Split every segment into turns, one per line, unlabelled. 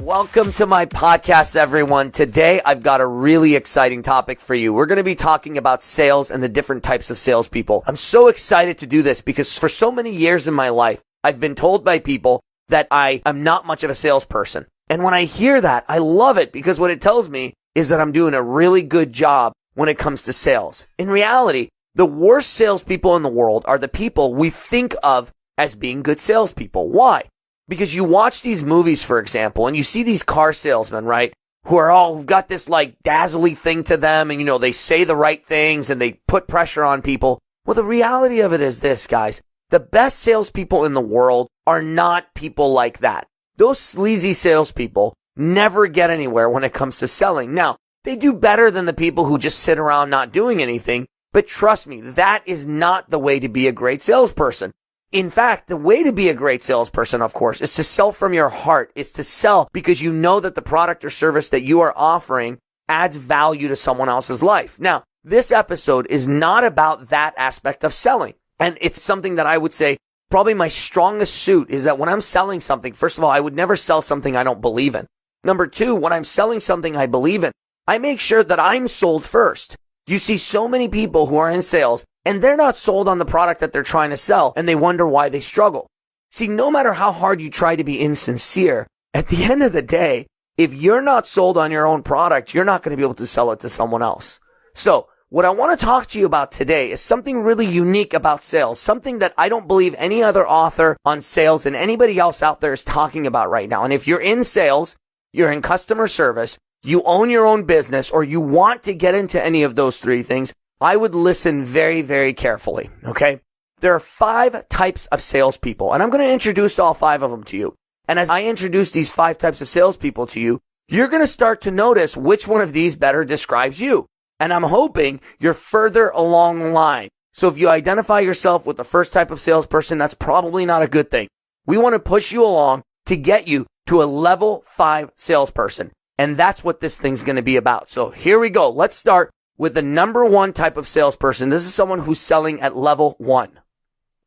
Welcome to my podcast, everyone. Today, I've got a really exciting topic for you. We're going to be talking about sales and the different types of salespeople. I'm so excited to do this because for so many years in my life, I've been told by people that I am not much of a salesperson. And when I hear that, I love it because what it tells me is that I'm doing a really good job when it comes to sales. In reality, the worst salespeople in the world are the people we think of as being good salespeople. Why? Because you watch these movies, for example, and you see these car salesmen, right? Who are all got this like dazzly thing to them and, they say the right things and they put pressure on people. Well, the reality of it is this, guys. The best salespeople in the world are not people like that. Those sleazy salespeople never get anywhere when it comes to selling. Now, they do better than the people who just sit around not doing anything. But trust me, that is not the way to be a great salesperson. In fact, the way to be a great salesperson, of course, is to sell from your heart, is to sell because you know that the product or service that you are offering adds value to someone else's life. Now, this episode is not about that aspect of selling. And it's something that I would say probably my strongest suit is that when I'm selling something, first of all, I would never sell something I don't believe in. Number two, when I'm selling something I believe in, I make sure that I'm sold first. You see so many people who are in sales and they're not sold on the product that they're trying to sell and they wonder why they struggle. See, no matter how hard you try to be insincere, at the end of the day, if you're not sold on your own product, you're not going to be able to sell it to someone else. So what I want to talk to you about today is something really unique about sales, something that I don't believe any other author on sales and anybody else out there is talking about right now. And if you're in sales, you're in customer service, you own your own business, or you want to get into any of those three things, I would listen very, very carefully, okay? There are 5 types of salespeople, and I'm going to introduce all 5 of them to you. And as I introduce these 5 types of salespeople to you, you're going to start to notice which one of these better describes you. And I'm hoping you're further along the line. So if you identify yourself with the first type of salesperson, that's probably not a good thing. We want to push you along to get you to a level 5 salesperson. And that's what this thing's going to be about. So here we go. Let's start with the number 1 type of salesperson. This is someone who's selling at level 1.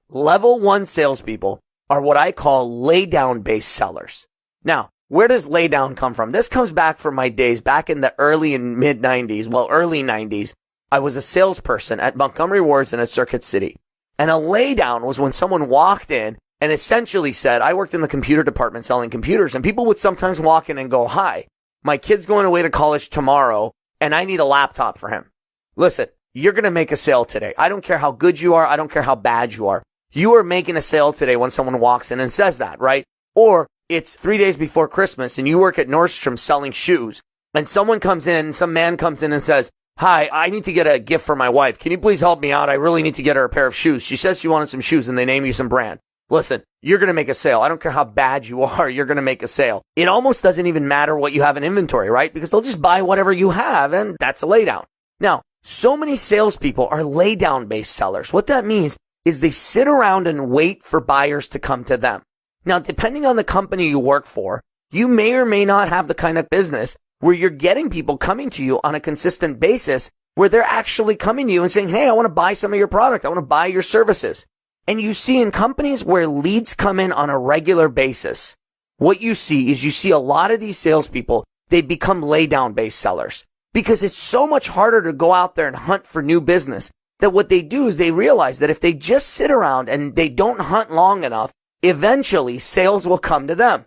Level 1 salespeople are what I call lay-down based sellers. Now, where does lay down come from? This comes back from my days back in the early and mid 90s. Well, early 90s. I was a salesperson at Montgomery Wards and at Circuit City. And a lay down was when someone walked in and essentially said, I worked in the computer department selling computers, and people would sometimes walk in and go, hi, my kid's going away to college tomorrow and I need a laptop for him. Listen, you're going to make a sale today. I don't care how good you are. I don't care how bad you are. You are making a sale today when someone walks in and says that, right? Or it's 3 days before Christmas and you work at Nordstrom selling shoes and someone comes in, some man comes in and says, hi, I need to get a gift for my wife. Can you please help me out? I really need to get her a pair of shoes. She says she wanted some shoes and they name you some brand. Listen, you're going to make a sale. I don't care how bad you are. You're going to make a sale. It almost doesn't even matter what you have in inventory, right? Because they'll just buy whatever you have, and that's a laydown. Now, so many salespeople are laydown based sellers. What that means is they sit around and wait for buyers to come to them. Now, depending on the company you work for, you may or may not have the kind of business where you're getting people coming to you on a consistent basis where they're actually coming to you and saying, hey, I want to buy some of your product. I want to buy your services. And you see in companies where leads come in on a regular basis, what you see is you see a lot of these salespeople, they become lay-down based sellers because it's so much harder to go out there and hunt for new business that what they do is they realize that if they just sit around and they don't hunt long enough, eventually sales will come to them.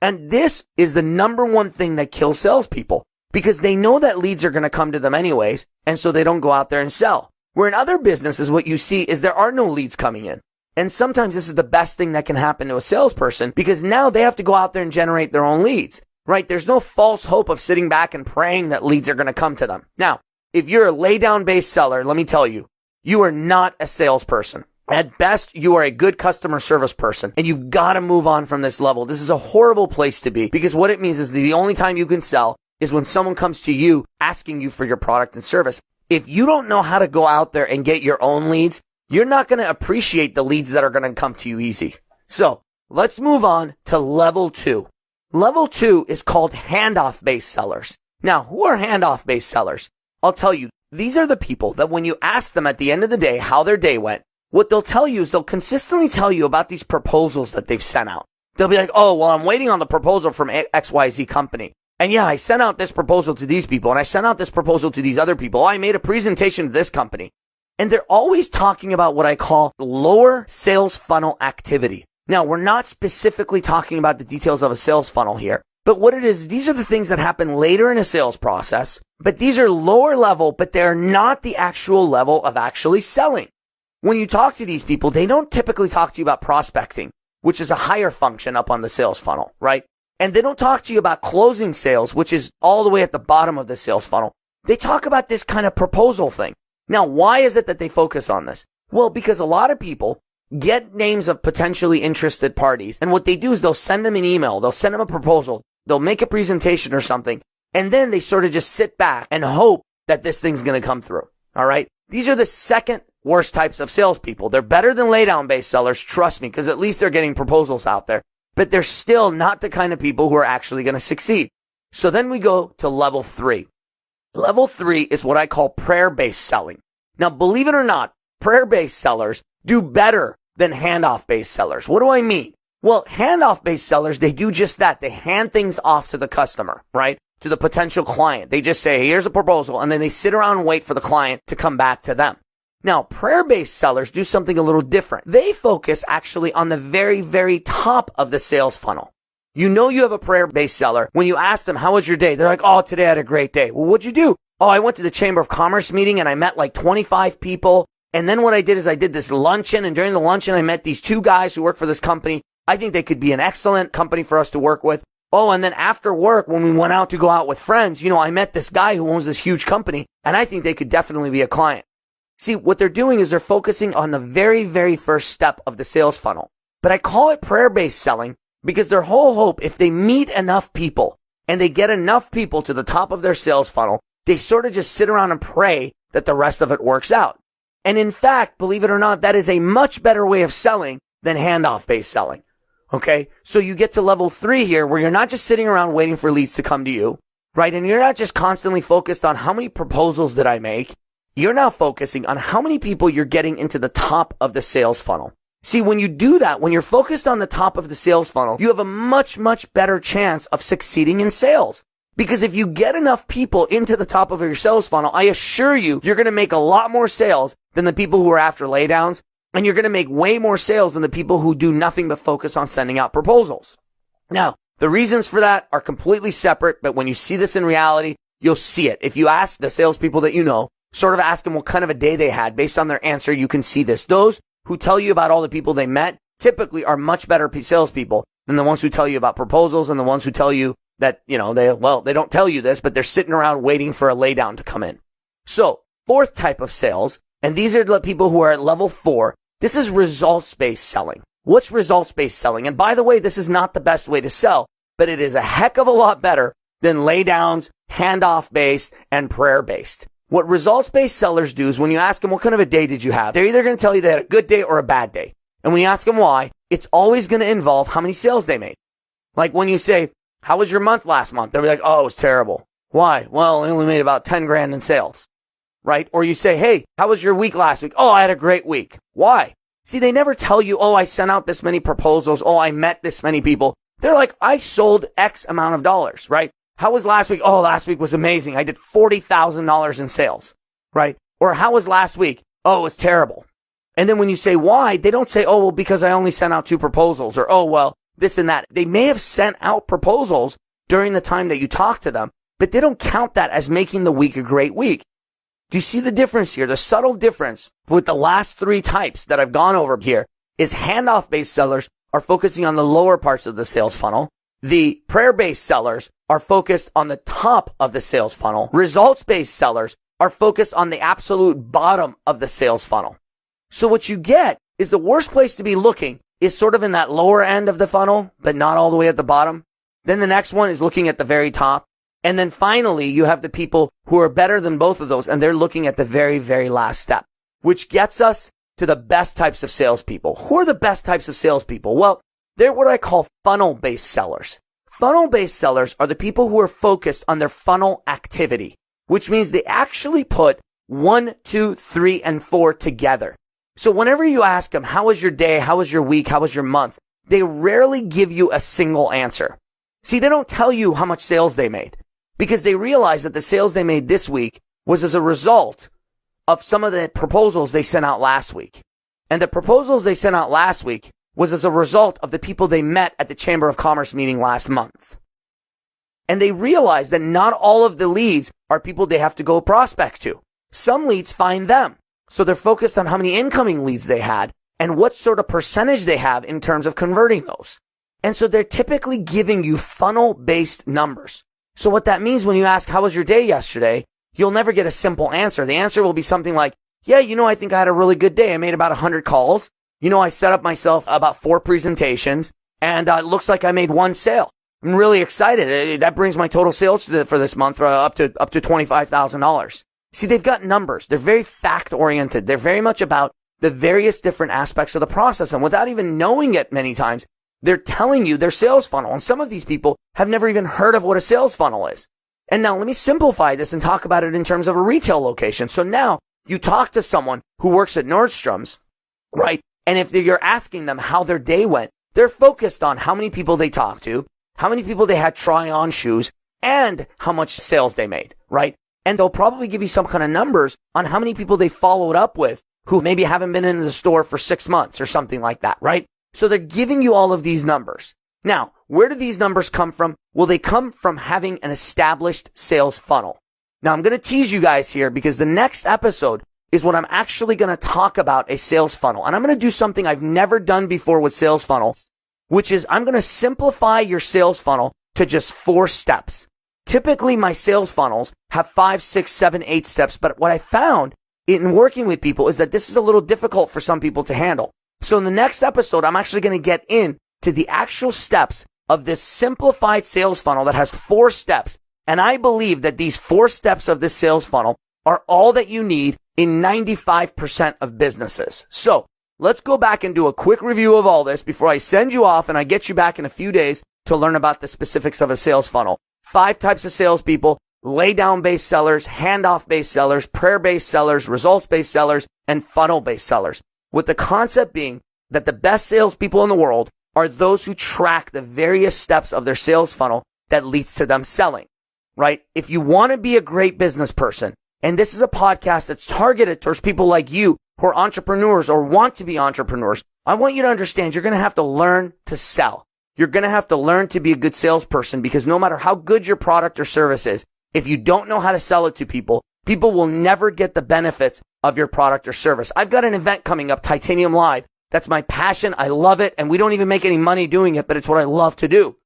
And this is the number 1 thing that kills salespeople because they know that leads are going to come to them anyways, and so they don't go out there and sell. Where in other businesses, what you see is there are no leads coming in. And sometimes this is the best thing that can happen to a salesperson because now they have to go out there and generate their own leads, right? There's no false hope of sitting back and praying that leads are going to come to them. Now, if you're a lay-down based seller, let me tell you, you are not a salesperson. At best, you are a good customer service person, and you've got to move on from this level. This is a horrible place to be because what it means is the only time you can sell is when someone comes to you asking you for your product and service. If you don't know how to go out there and get your own leads, you're not going to appreciate the leads that are going to come to you easy. So let's move on to level 2. Level 2 is called handoff-based sellers. Now, who are handoff-based sellers? I'll tell you, these are the people that when you ask them at the end of the day how their day went, what they'll tell you is they'll consistently tell you about these proposals that they've sent out. They'll be like, oh, well, I'm waiting on the proposal from XYZ company. And yeah, I sent out this proposal to these people and I sent out this proposal to these other people. I made a presentation to this company. And they're always talking about what I call lower sales funnel activity. Now, we're not specifically talking about the details of a sales funnel here, but what it is, these are the things that happen later in a sales process, but these are lower level, but they're not the actual level of actually selling. When you talk to these people, they don't typically talk to you about prospecting, which is a higher function up on the sales funnel, right? And they don't talk to you about closing sales, which is all the way at the bottom of the sales funnel. They talk about this kind of proposal thing. Now, why is it that they focus on this? Well, because a lot of people get names of potentially interested parties. And what they do is they'll send them an email. They'll send them a proposal. They'll make a presentation or something. And then they sort of just sit back and hope that this thing's going to come through. All right. These are the second worst types of salespeople. They're better than laydown based sellers. Trust me, because at least they're getting proposals out there, but they're still not the kind of people who are actually going to succeed. So then we go to level 3. Level 3 is what I call prayer-based selling. Now, believe it or not, prayer-based sellers do better than handoff-based sellers. What do I mean? Well, handoff-based sellers, they do just that. They hand things off to the customer, right? To the potential client. They just say, hey, here's a proposal, and then they sit around and wait for the client to come back to them. Now, prayer-based sellers do something a little different. They focus actually on the very, very top of the sales funnel. You know you have a prayer-based seller when you ask them, how was your day? They're like, oh, today I had a great day. Well, what'd you do? Oh, I went to the Chamber of Commerce meeting and I met like 25 people. And then what I did is I did this luncheon, and during the luncheon I met these 2 guys who work for this company. I think they could be an excellent company for us to work with. Oh, and then after work, when we went out to go out with friends, I met this guy who owns this huge company, and I think they could definitely be a client. See, what they're doing is they're focusing on the very, very first step of the sales funnel. But I call it prayer-based selling because their whole hope, if they meet enough people and they get enough people to the top of their sales funnel, they sort of just sit around and pray that the rest of it works out. And in fact, believe it or not, that is a much better way of selling than handoff-based selling. Okay? So you get to level 3 here where you're not just sitting around waiting for leads to come to you, right? And you're not just constantly focused on how many proposals did I make. You're now focusing on how many people you're getting into the top of the sales funnel. See, when you do that, when you're focused on the top of the sales funnel, you have a much, much better chance of succeeding in sales. Because if you get enough people into the top of your sales funnel, I assure you, you're going to make a lot more sales than the people who are after laydowns. And you're going to make way more sales than the people who do nothing but focus on sending out proposals. Now, the reasons for that are completely separate, but when you see this in reality, you'll see it. If you ask the salespeople that you know, sort of ask them what kind of a day they had, based on their answer, you can see this. Those who tell you about all the people they met typically are much better salespeople than the ones who tell you about proposals and the ones who tell you that, they don't tell you this, but they're sitting around waiting for a laydown to come in. So, fourth type of sales, and these are the people who are at level 4, this is results-based selling. What's results-based selling? And by the way, this is not the best way to sell, but it is a heck of a lot better than laydowns, handoff-based, and prayer-based. What results-based sellers do is when you ask them, what kind of a day did you have? They're either going to tell you they had a good day or a bad day. And when you ask them why, it's always going to involve how many sales they made. Like when you say, how was your month last month? They'll be like, oh, it was terrible. Why? Well, I only made about 10 grand in sales. Right? Or you say, hey, how was your week last week? Oh, I had a great week. Why? See, they never tell you, oh, I sent out this many proposals. Oh, I met this many people. They're like, I sold X amount of dollars, right? How was last week? Oh, last week was amazing. I did $40,000 in sales, right? Or how was last week? Oh, it was terrible. And then when you say why, they don't say, oh, well, because I only sent out 2 proposals, or, oh, well, this and that. They may have sent out proposals during the time that you talk to them, but they don't count that as making the week a great week. Do you see the difference here? The subtle difference with the last 3 types that I've gone over here is handoff-based sellers are focusing on the lower parts of the sales funnel. The prayer-based sellers are focused on the top of the sales funnel. Results-based sellers are focused on the absolute bottom of the sales funnel. So what you get is the worst place to be looking is sort of in that lower end of the funnel, but not all the way at the bottom. Then the next one is looking at the very top. And then finally, you have the people who are better than both of those, and they're looking at the very, very last step, which gets us to the best types of salespeople. Who are the best types of salespeople? Well, they're what I call funnel-based sellers. Funnel-based sellers are the people who are focused on their funnel activity, which means they actually put 1, 2, 3, and 4 together. So whenever you ask them, how was your day? How was your week? How was your month? they rarely give you a single answer. See, they don't tell you how much sales they made because they realize that the sales they made this week was as a result of some of the proposals they sent out last week. And the proposals they sent out last week was as a result of the people they met at the Chamber of Commerce meeting last month. And they realize that not all of the leads are people they have to go prospect to. Some leads find them. So they're focused on how many incoming leads they had and what sort of percentage they have in terms of converting those. And so they're typically giving you funnel-based numbers. So what that means when you ask, how was your day yesterday? You'll never get a simple answer. The answer will be something like, yeah, I think I had a really good day. I made about 100 calls. I set up myself about 4 presentations and it looks like I made 1 sale. I'm really excited. That brings my total sales for this month up to $25,000. See, they've got numbers. They're very fact-oriented. They're very much about the various different aspects of the process. And without even knowing it many times, they're telling you their sales funnel. And some of these people have never even heard of what a sales funnel is. And now let me simplify this and talk about it in terms of a retail location. So now you talk to someone who works at Nordstrom's, right? And if you're asking them how their day went, they're focused on how many people they talked to, how many people they had try on shoes, and how much sales they made, right? And they'll probably give you some kind of numbers on how many people they followed up with who maybe haven't been in the store for 6 months or something like that, right? So they're giving you all of these numbers. Now, where do these numbers come from? Well, they come from having an established sales funnel. Now, I'm going to tease you guys here because the next episode is when I'm actually going to talk about a sales funnel. And I'm going to do something I've never done before with sales funnels, which is I'm going to simplify your sales funnel to just 4 steps. Typically, my sales funnels have 5, 6, 7, 8 steps. But what I found in working with people is that this is a little difficult for some people to handle. So in the next episode, I'm actually going to get into the actual steps of this simplified sales funnel that has 4 steps. And I believe that these 4 steps of this sales funnel are all that you need in 95% of businesses. So let's go back and do a quick review of all this before I send you off and I get you back in a few days to learn about the specifics of a sales funnel. 5 types of salespeople: lay down based sellers, handoff based sellers, prayer based sellers, results based sellers, and funnel based sellers. With the concept being that the best salespeople in the world are those who track the various steps of their sales funnel that leads to them selling, right? If you want to be a great business person, and this is a podcast that's targeted towards people like you who are entrepreneurs or want to be entrepreneurs, I want you to understand you're going to have to learn to sell. You're going to have to learn to be a good salesperson because no matter how good your product or service is, if you don't know how to sell it to people, people will never get the benefits of your product or service. I've got an event coming up, Titanium Live. That's my passion. I love it. And we don't even make any money doing it, but it's what I love to do.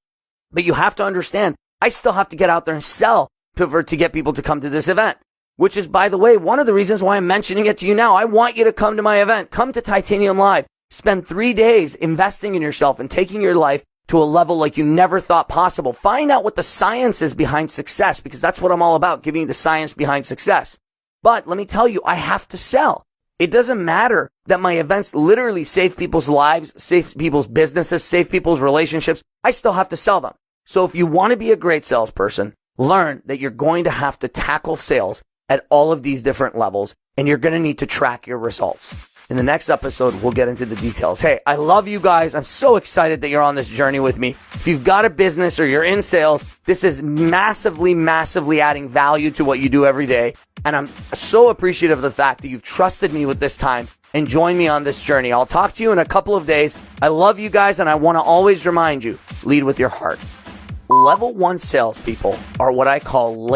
But you have to understand, I still have to get out there and sell to get people to come to this event, which is, by the way, one of the reasons why I'm mentioning it to you now. I want you to come to my event. Come to Titanium Live. Spend 3 days investing in yourself and taking your life to a level like you never thought possible. Find out what the science is behind success, because that's what I'm all about, giving you the science behind success. But let me tell you, I have to sell. It doesn't matter that my events literally save people's lives, save people's businesses, save people's relationships. I still have to sell them. So if you want to be a great salesperson, learn that you're going to have to tackle sales at all of these different levels, and you're going to need to track your results. In the next episode, we'll get into the details. Hey, I love you guys. I'm so excited that you're on this journey with me. If you've got a business or you're in sales, this is massively, massively adding value to what you do every day. And I'm so appreciative of the fact that you've trusted me with this time and joined me on this journey. I'll talk to you in a couple of days. I love you guys, and I want to always remind you, lead with your heart. Level 1 salespeople are what I call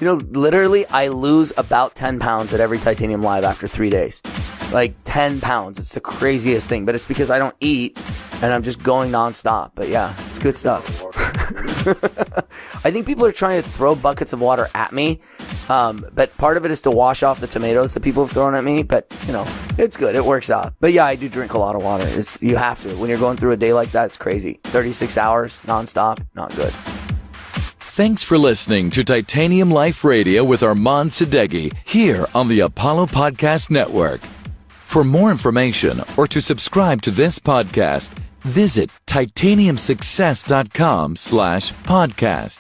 literally, I lose about 10 pounds at every Titanium Live after 3 days. Like 10 pounds. It's the craziest thing, but it's because I don't eat and I'm just going nonstop. But yeah, it's good stuff. I think people are trying to throw buckets of water at me. But part of it is to wash off the tomatoes that people have thrown at me. But, it's good. It works out. But yeah, I do drink a lot of water. You have to. When you're going through a day like that, it's crazy. 36 hours nonstop, not good.
Thanks for listening to Titanium Life Radio with Arman Sadeghi here on the Apollo Podcast Network. For more information or to subscribe to this podcast, visit titaniumsuccess.com/podcast.